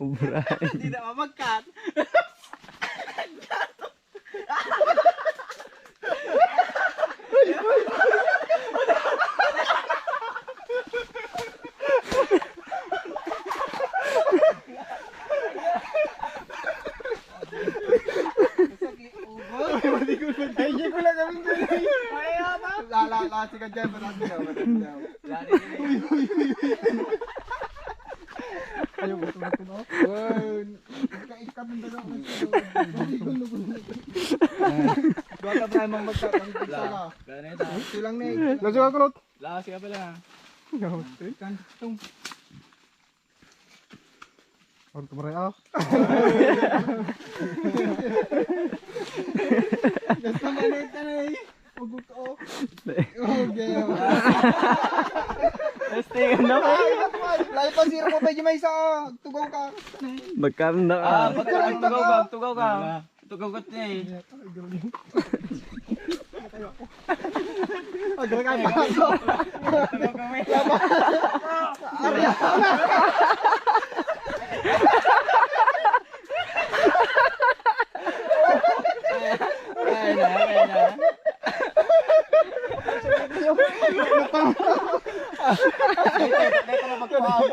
Uburay. Hindi na mamagkat. Ay, ko lang kami dyan. Kaya ba? Lasi ka dyan, patati daw. Ayaw, bato na ito, no? Ika-ika ng dalawa ko ito. Doon ka ba mang magkakangkita ka? Ganito. Ito lang na eh. Lasi ka, Kulot. Lasi ka pala. Kantong. Ang tumaray ako. Basta manita na eh. Pagod ko. Okay. Testing ano? Layo pa zero mo medyo may isa. Tugaw ka. Magkaroon na ka. Tugaw ka. Tugaw ka niya eh. Agad ka pa. Tugaw ka may. Kaya na. Dito na magpapawag.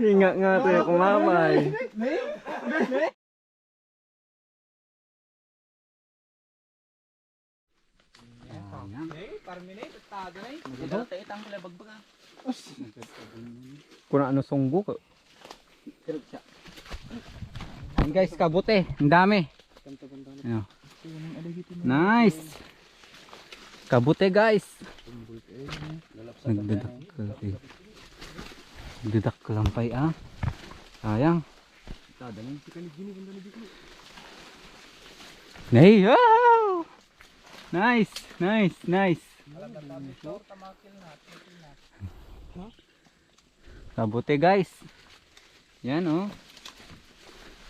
Hinga nga tayo kumamay. Parminate, tado na eh. Ito, taitang kala bagbaga. Kung ano sunggo ko. Yan guys, kabute. Ang dami. Ayan. Nice. Kabute guys. Nagdadak lampay ah. Sayang. Nay, wow! Nice, nice, nice. Kabute guys. Yan oh.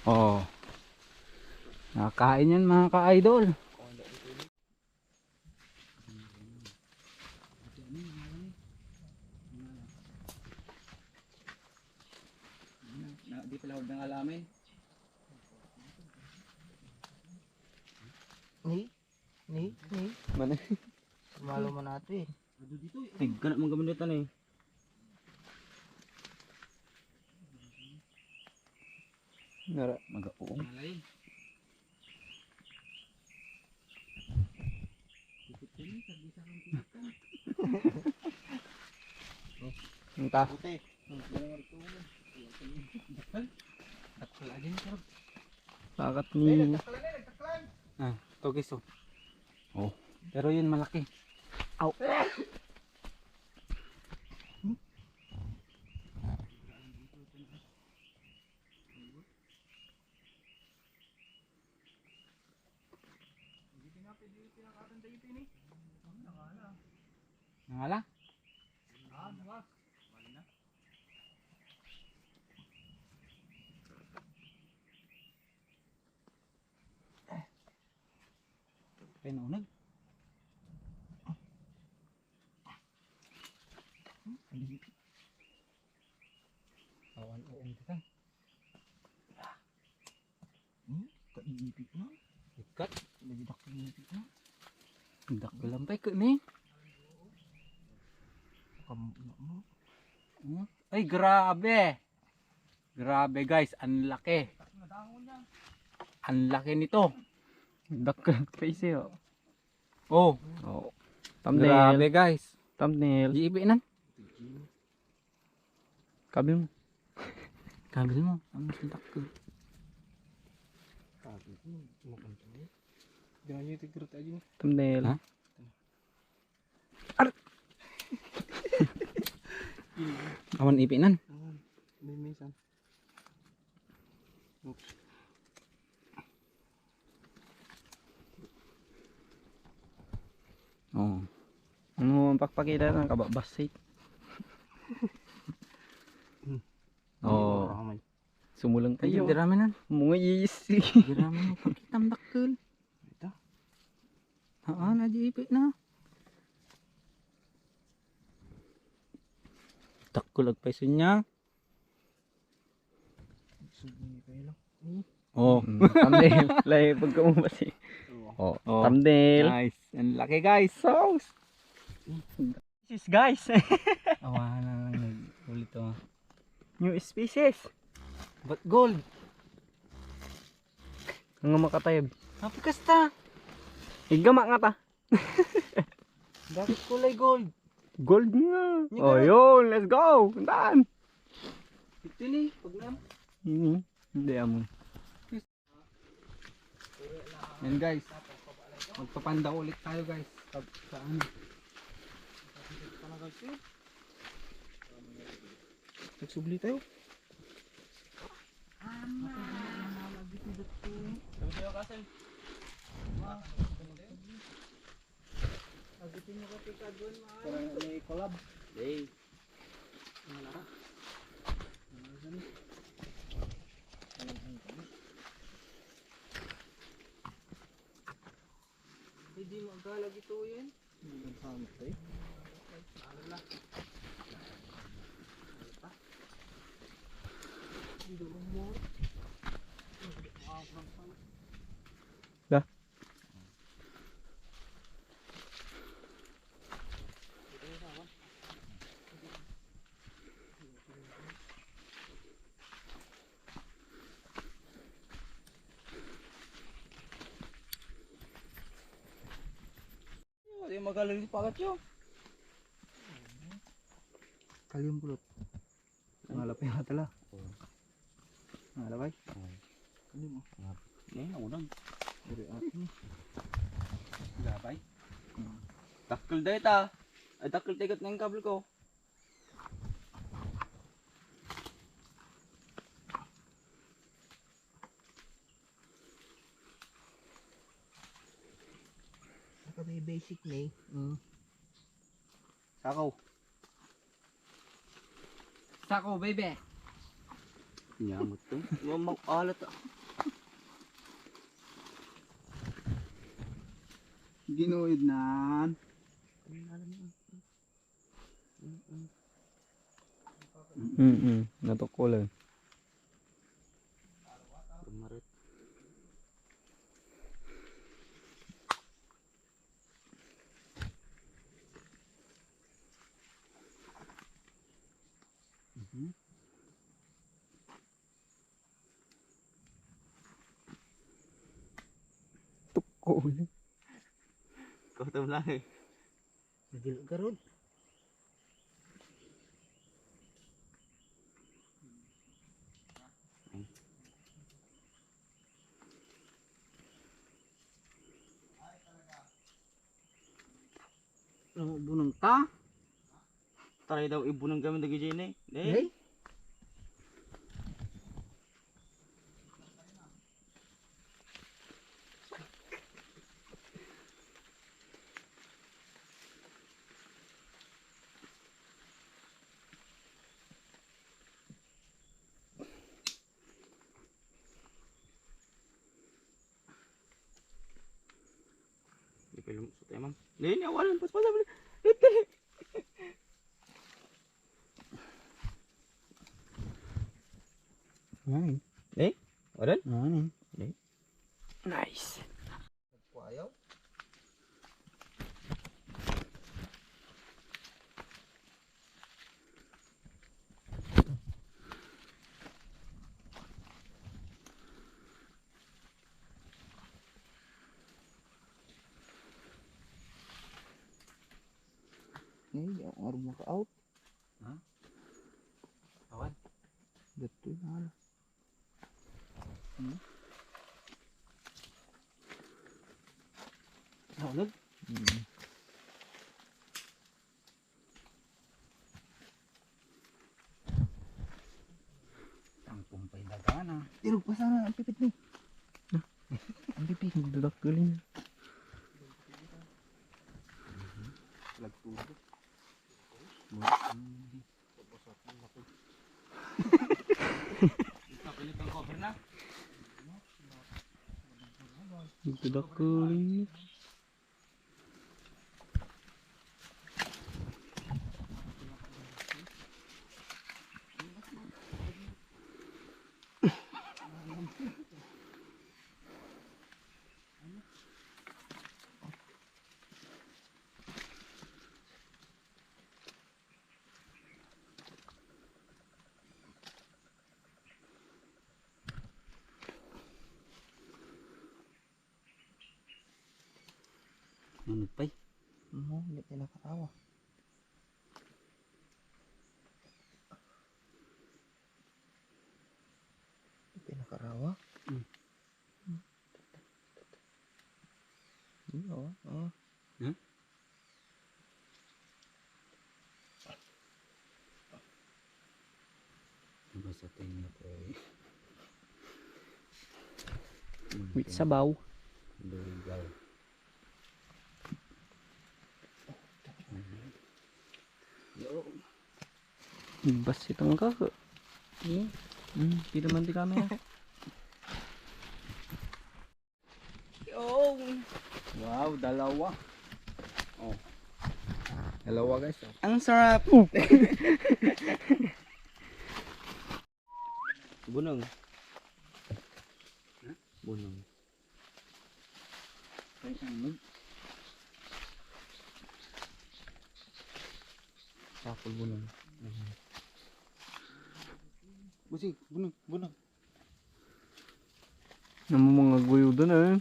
Oh. Nakakain yan mga ka-idol. Di pala huwag ng alamin. Ni. Mana? Malo man nato eh. Tignan mong gamitan eh. Nara. Mag-uong. Entah. Puti. Bakat ni. Ah, togis oh. Oh. Pero yun malaki. Aw. Nangala? Penunag. Kawan uong kita. Kaibig na. Ikat. Nagidak kaibig na. Dak lampay ke ni. Ay grabe. Grabe guys, ang laki. Ang laki nito. Dak face oh. Oh. Oh. Thumbnail. Grabe guys. Thumbnail. Iibi nan. Kabil mo. Kabil mo. Ang dak ko. Jangan nyo tigurut aja nih. Thumbnail. Ha? Awan ipinan. Mimisan. Oh. Ano ang pakpakita ng kababasit? Oh. Sumulang Ayo, kayo. dirami nan. Mga yisi. Dirami mo. Pakitam dakkel. Ito. Haan, aja ipik na. Dakkel agpaiso niya. Sugi kayo lang. Oh. Thumbnail. Lay pagka mo basi. Oh, Oh. thumbnail. Nice. Ang laki guys. Sauce. This is guys. Awa na lang ulit to. New species. But gold. Ang makatayab. Napikas ta. Igama nga ta. Bakit kulay gold? Gold nga. Yung Oh, ganun. yun. Let's go. Puntaan. Ito ni. Pag na. Hindi amo. Yan guys. Magpapanda ulit tayo guys. Sa ano. Nagsubli tayo. Sabi sa'yo, Kasel. Para may collab. Hey. Hindi magalag ito yan. Hindi magaling pakat yun. Kalium pulot. Ngalapay nga tala. Ngalapay. Eh, unang. Dari at ni. Gabay. Takkel dahil ta. Ay, takkel tigat na yung kabel ko. Saka may basic ni. Sakaw. Sako, baby. Nyamot to. Mamang alat ah. Ginuid nan. Natukulan. Lumarit. Tukulan. Kautam lang eh. Nadilog ka ron. Bunang ta. Taray daw ibo ng gamit na gijin eh. Hey. Di pa yung sutay mam. Hindi, awalan. Pas-pas. Ay. Eh? Awalan? Ano? Nice. Kuayaw. Ni, ang araw maka-out. Ha? Awan? Dito na. Awalan? Tangpong pa yung dagana. Tirog pa sana ang pipit ni. Ang pipik. Nagdadakilin. Lagtudo. Nagdadakulin. Ano pa eh? Hindi tayo nakatawa. Hindi tayo nakarawa. Oo. Basta tingin ko eh. With sabaw. Lugaw. Yo. Bas itong kaka. Kita man di kami. Wow, dalawa. Oh. Dalawa guys. Ang sarap. Bunong. Bunong. Ay, ano? Sapul bunong. Busing, bunang. Namang mga guyo doon eh.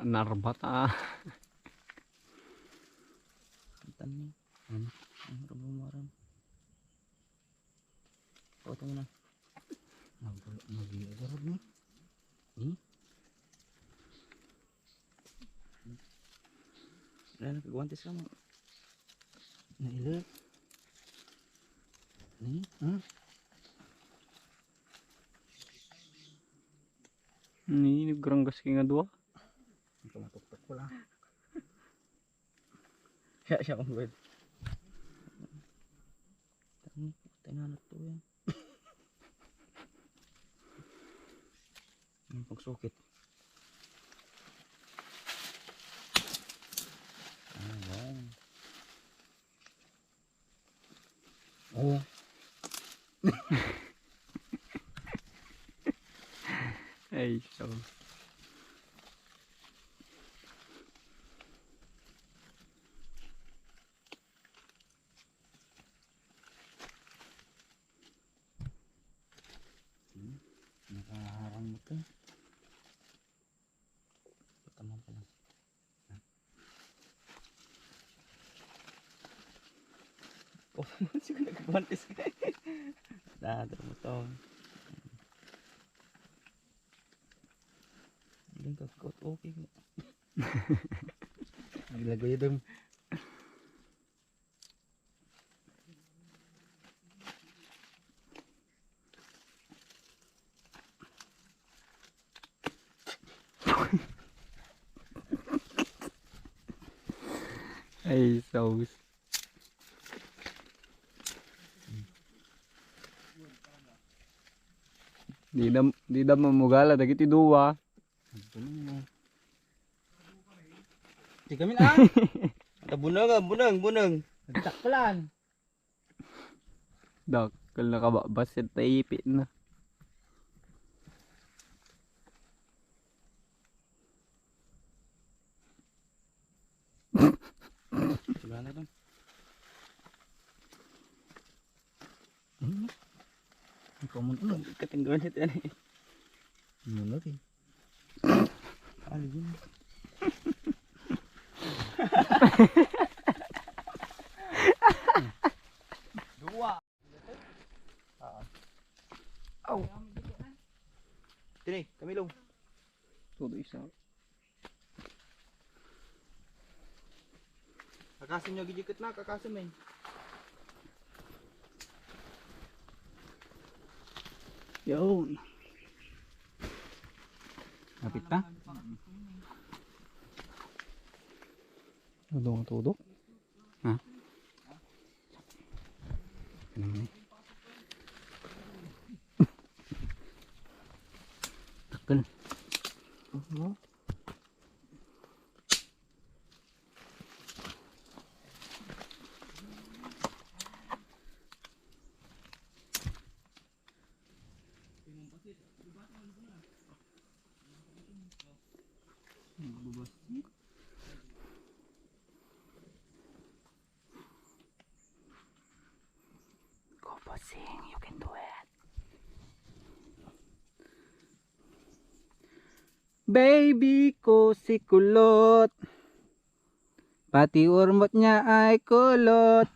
Narbat ah. Tan ni. Ano rumaran. Foto mo na. Nag-iarap ni. Wala nagkagwantes ka mo. Nailap. Ni? Ni nagranggas ka nga dua. Matuktok ko lang. Siya ang wed. Tangi, tingnan to yan. Ang pagsukit. Oh. Ay, so. Nakaharang mo to. Pagkaman pa lang. Oh, siguro nagkagwantes ka. Dadar mo to. Hindi ka kot okay. Naglagoy dong. Ay, sauce. Di da mamugala dagiti duwa. Di kami na. Bunang. Nagtaklan. Dakal nakababas at taipit na. Wala na doon. Ikaw mo to. Katinggalan ito yan eh. Munod eh. Ano yun? Dua. Aw. Tini, Kamilong. Todo isa. Kakasin nyo gijikit na, kakasin men. Yun. Kapit pa? Tudong tudok. Ha? Ano mo. Go bossing, you can do it. Baby ko si kulot, pati urmot niya ay kulot.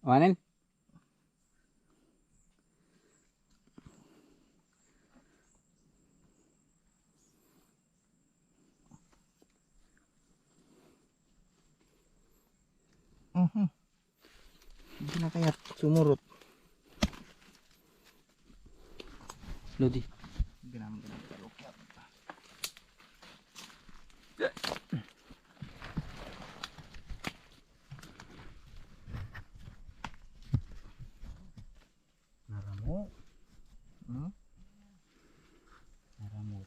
Wanin? Hindi na kaya sumurot. Lodi. Ganam talukya. Naramo. Hmm? Naramo.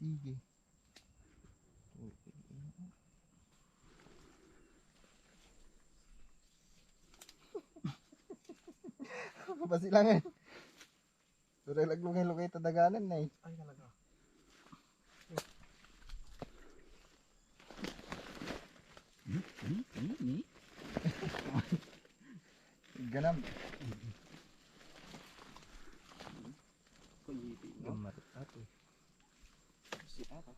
Sige. Papasilangan. Sudah laglungay-lungay tadaganan na eh. Ay talaga. Ganam. Gamar ato. Si apa?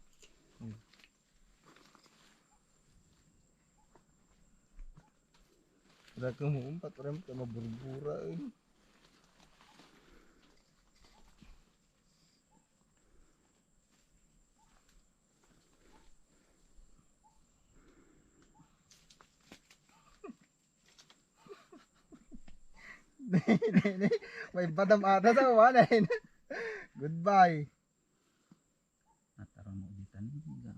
Udah keempat orang sama berbura ini. May badam ata sa mana ini. Goodbye. Nataramo ditan gaw.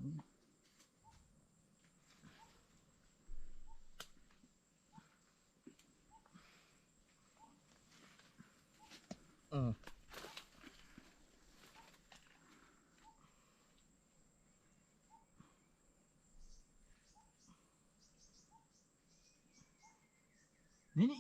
Ini.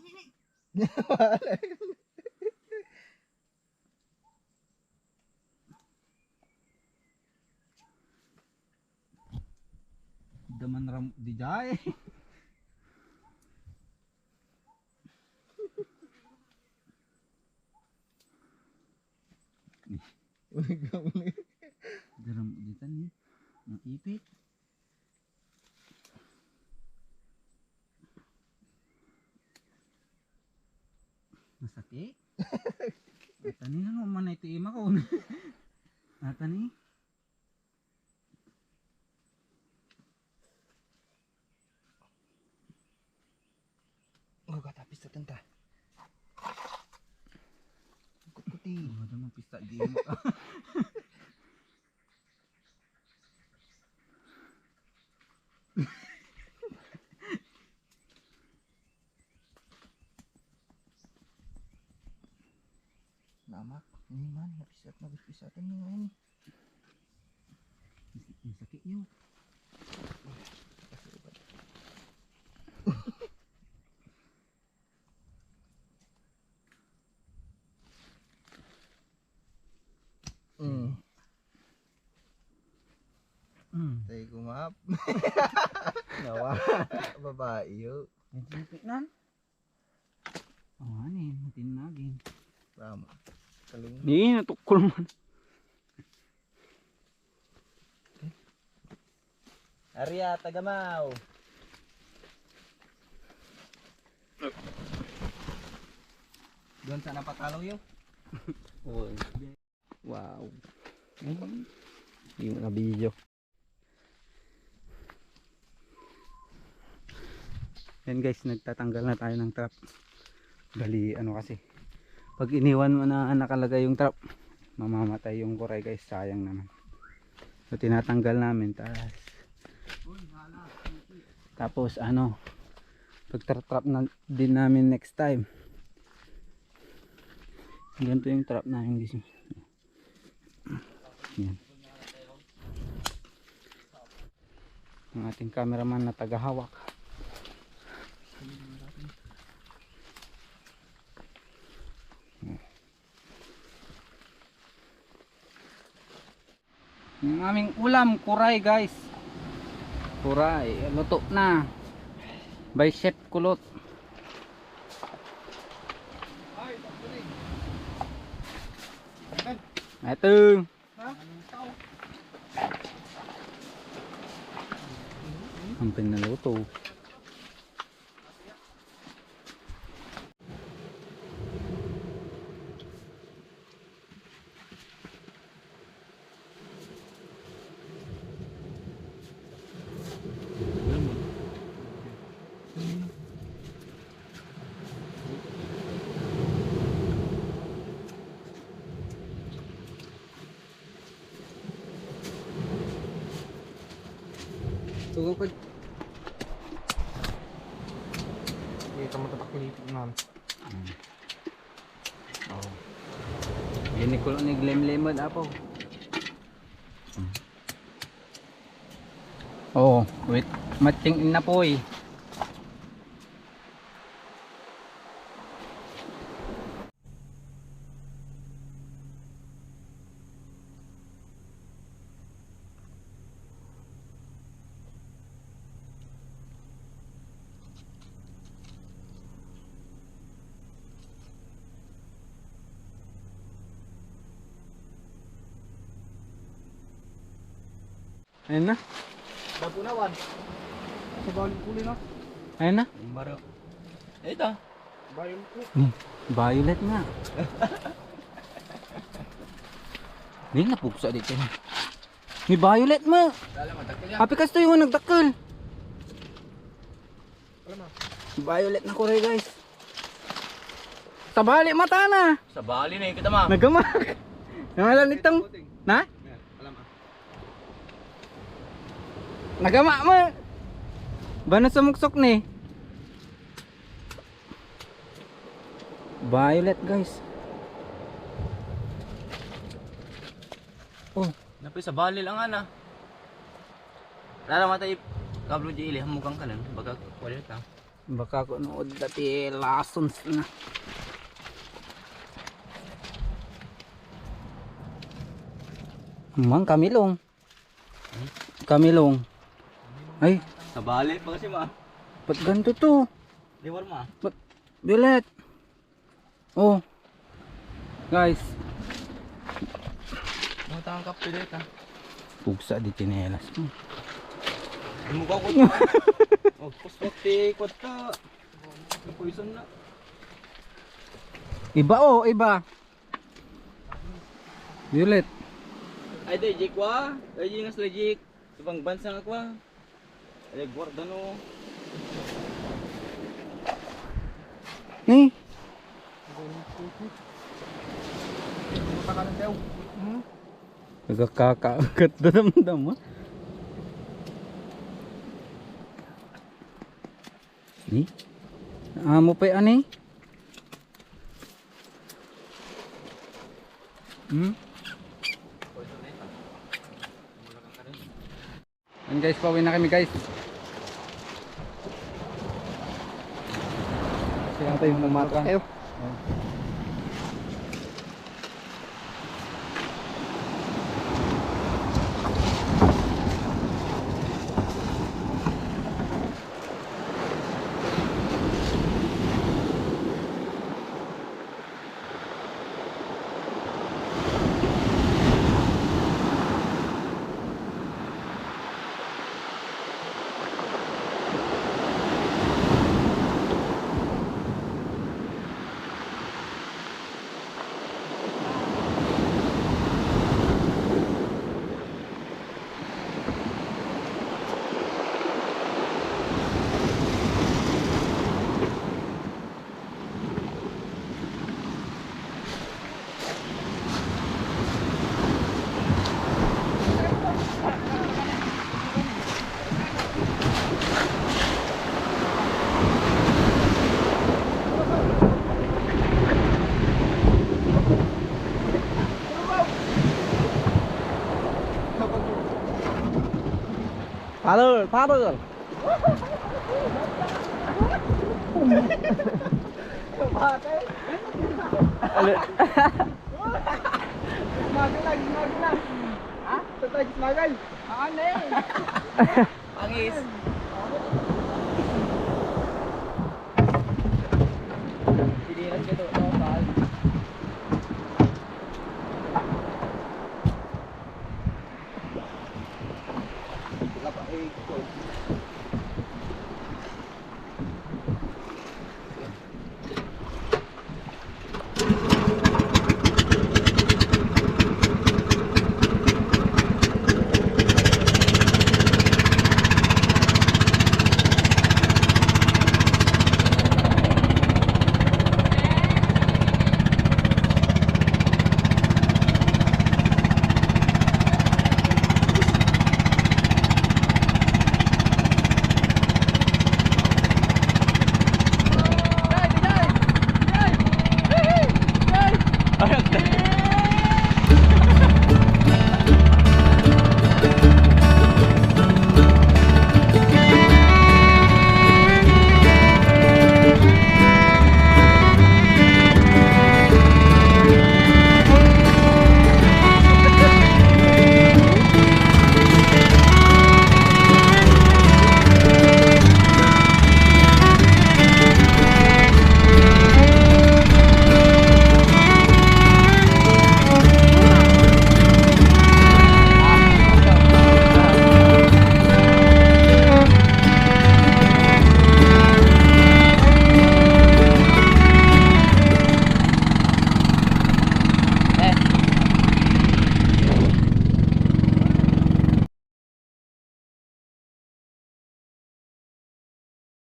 Daman ram di jay. Daram ditan ni. Nang ipit. Masakit. Atani nga man ito ima ko. Atani. Oh, kata pista tenta. Kuti. Ada mah pista di ima. Nama, ini mana pisatan nih ini. Masakit yun. Tay ko maap. Nawa. Babae yun. Ipit nan. Oh, ani matinagin. Tama. Kalung. Di natukol man. Arya, Tagamaw. Doon sana patalo yun. Oh. Wow. Yung mga video. Yan guys, nagtatanggal na tayo ng trap. Bali ano kasi, pag iniwan mo na nakalagay yung trap, mamamatay yung kuray guys, sayang naman. So tinatanggal namin, tapos ano, pagtra-trap na din namin next time. Ganito yung trap namin guys. Yan. Ang ating cameraman na tagahawak. Yung aming ulam, kuray guys. Kuray, luto na. By Chef Kulot. Ito. Hampir na luto. Tugong ko. Hindi ka matatak nilipit naman. Oh. Ini ko ni glem-lemon apo. Oh, wait. Matching na po eh. Ayun na. Bagunawan. Sa bawling kulay na. Ayun na. Baro. Ito. Bayon ko. Violet nga. Hindi na pugsa dito. May violet mo. Dala mo, takil yan. Happy kas to yung nagdakkel. Alam mo. Violet na kuray guys. Tabali mata na. Sa bali na yung kita ma. Nagamak. Nangalan itong. Na? Alam ah. Nagama mo. Bano sumuksok ni? Violet guys. Oh, Napi sa bali lang ana. Lala matay kablo di ili hamugang ka lang baga wala ka. baka ko nood dati lessons na. Mang kamilong. Kamilong. Ay, Sa bali pa kasi ma. ba't ganito to? Di war ma. Violet. Oh. Guys, Mga tangang kapit ka. pugsa di tinelas mo. Mukha ko. Oh, puspati kwata. Poison na. Iba oh, iba. Violet. Ay day jikwa. Ay jingas lejik. Subang bansa nga kwa. Ay guarda no. Eh, Matakan daw. nagkakaagat na damdam mo. Ni? Amo pa ani? And guys, pauwi na kami guys. Kasi tayo mamata. Ayaw. Paddle, paddle. Smagol lang. Ha? Tatay, smagol. Ano eh? Pangis.